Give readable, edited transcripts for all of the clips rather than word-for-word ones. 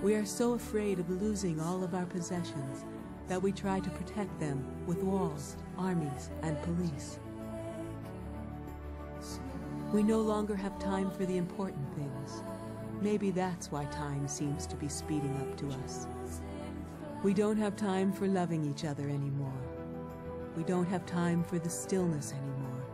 We are so afraid of losing all of our possessions that we try to protect them with walls, armies, and police. We no longer have time for the important things. Maybe that's why time seems to be speeding up to us. We don't have time for loving each other anymore. We don't have time for the stillness anymore.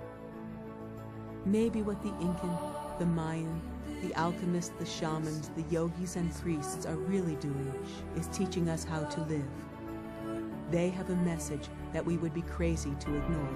Maybe what the Incan, the Mayan, the alchemists, the shamans, the yogis, and priests are really doing is teaching us how to live. They have a message that we would be crazy to ignore.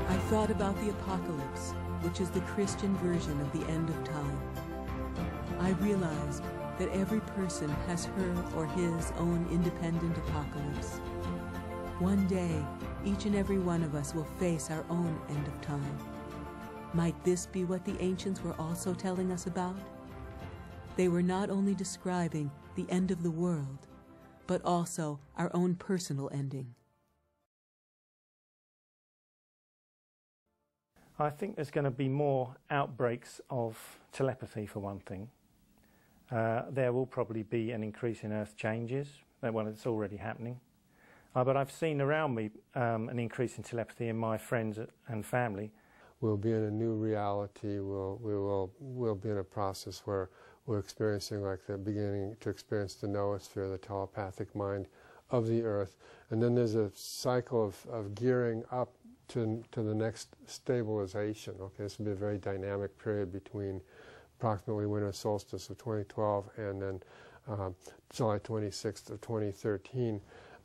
I thought about the apocalypse, which is the Christian version of the end of time. I realized that every person has her or his own independent apocalypse. One day, each and every one of us will face our own end of time. Might this be what the ancients were also telling us about? They were not only describing the end of the world, but also our own personal ending. I think there's going to be more outbreaks of telepathy, for one thing. There will probably be an increase in Earth changes. Well, it's already happening. But I've seen around me an increase in telepathy in my friends and family. We'll be in a new reality. We'll be in a process where we're experiencing, like the beginning to experience the noosphere, the telepathic mind of the Earth. And then there's a cycle of gearing up to the next stabilization. Okay, this will be a very dynamic period between approximately winter solstice of 2012 and then July 26th of 2013.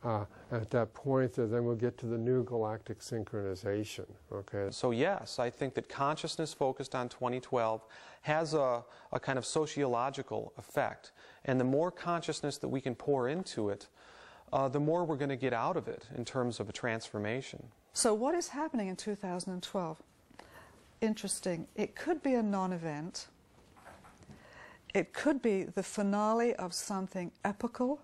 At that point, then we'll get to the new galactic synchronization. Okay. So yes, I think that consciousness focused on 2012 has a kind of sociological effect. And the more consciousness that we can pour into it, the more we're going to get out of it in terms of a transformation. So what is happening in 2012? Interesting. It could be a non-event. It could be the finale of something epical.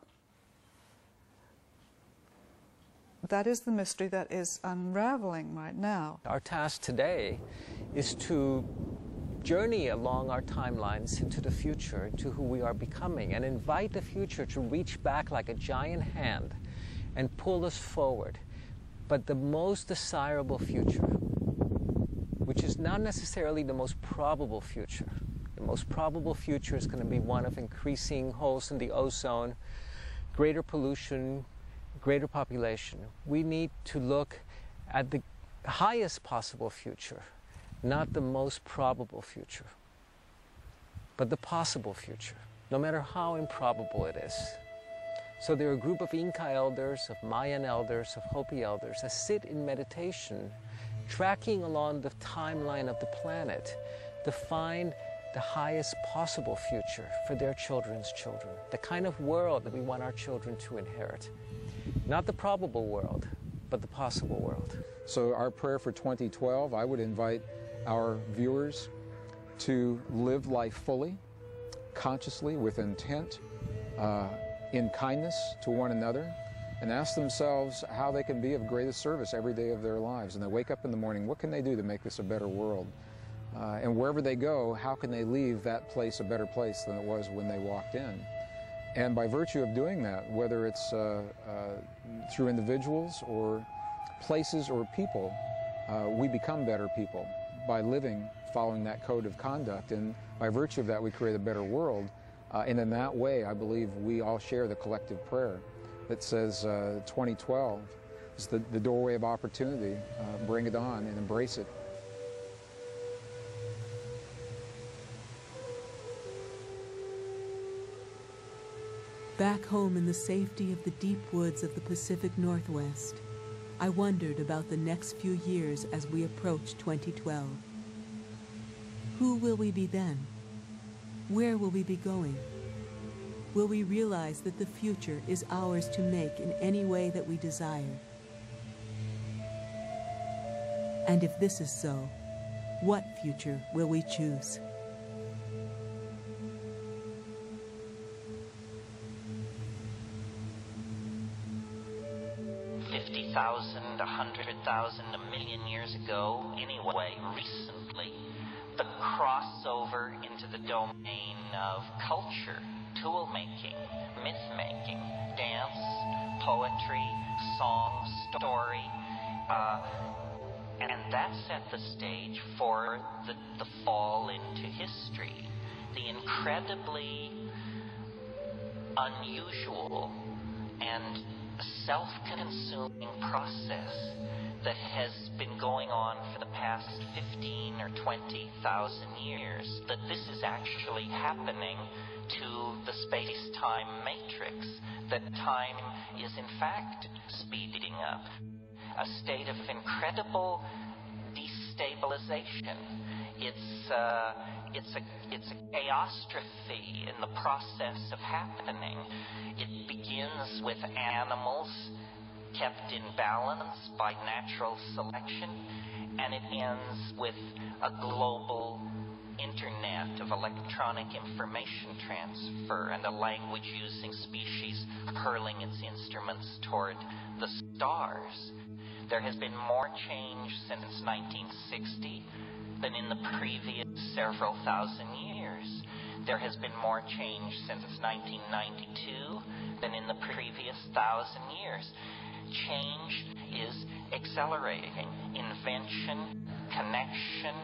That is the mystery that is unraveling right now. Our task today is to journey along our timelines into the future, to who we are becoming, and invite the future to reach back like a giant hand and pull us forward. But the most desirable future, which is not necessarily the most probable future. The most probable future is going to be one of increasing holes in the ozone, greater pollution, greater population. We need to look at the highest possible future, not the most probable future, but the possible future, no matter how improbable it is. So there are a group of Inca elders, of Mayan elders, of Hopi elders that sit in meditation, tracking along the timeline of the planet to find the highest possible future for their children's children, the kind of world that we want our children to inherit. Not the probable world, but the possible world. So our prayer for 2012, I would invite our viewers to live life fully, consciously, with intent, in kindness to one another, and ask themselves how they can be of greatest service every day of their lives. And they wake up in the morning, what can they do to make this a better world? And wherever they go, how can they leave that place a better place than it was when they walked in? And by virtue of doing that, whether it's through individuals or places or people, we become better people by living following that code of conduct. And by virtue of that, we create a better world. And in that way, I believe we all share the collective prayer that says 2012 is the doorway of opportunity. Bring it on and embrace it. Back home in the safety of the deep woods of the Pacific Northwest, I wondered about the next few years as we approach 2012. Who will we be then? Where will we be going? Will we realize that the future is ours to make in any way that we desire? And if this is so, what future will we choose? 50,000, 100,000, a million years ago, anyway, recently, the crossover into the domain of culture, tool-making, myth-making, dance, poetry, song, story, and that set the stage for the fall into history, the incredibly unusual and self-consuming process that has been going on for the past 15 or 20,000 years, that this is actually happening to the space-time matrix, that time is in fact speeding up, a state of incredible destabilization. It's a chaostrophe in the process of happening. It begins with animals kept in balance by natural selection, and it ends with a global internet of electronic information transfer and a language-using species hurling its instruments toward the stars. There has been more change since 1960 than in the previous several thousand years. There has been more change since 1992 than in the previous 1,000 years. Change is accelerating. Invention, connection,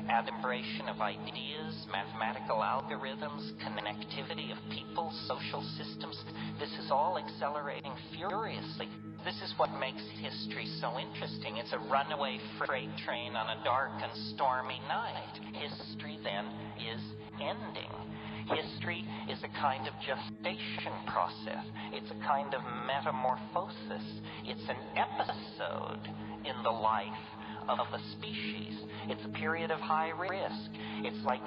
adumbration of ideas, mathematical algorithms, connectivity of people, social systems, this is all accelerating furiously. This is what makes history so interesting. It's a runaway freight train on a dark and stormy night. History then is ending. History is a kind of gestation process. It's a kind of metamorphosis. It's an episode in the life of a species. It's a period of high risk. It's like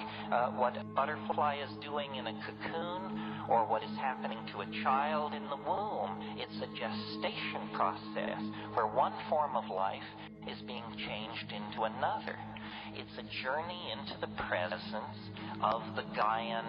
what a butterfly is doing in a cocoon, or what is happening to a child in the womb. It's a gestation process where one form of life is being changed into another. It's a journey into the presence of the Gaian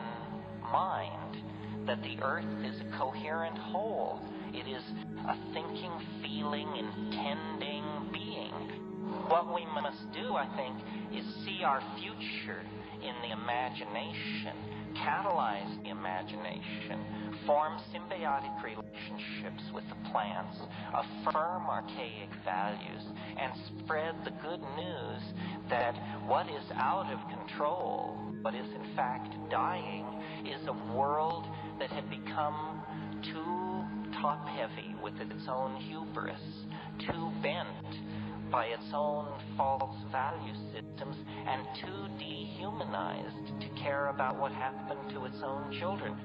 mind, that the earth is a coherent whole. It is a thinking, feeling, intending being. What we must do, I think, is see our future in the imagination, catalyze the imagination, form symbiotic relationships with the plants, affirm archaic values, and spread the good news that what is out of control, what is in fact dying, is a world that had become too top-heavy with its own hubris, too bent by its own false value systems, and too dehumanized to care about what happened to its own children.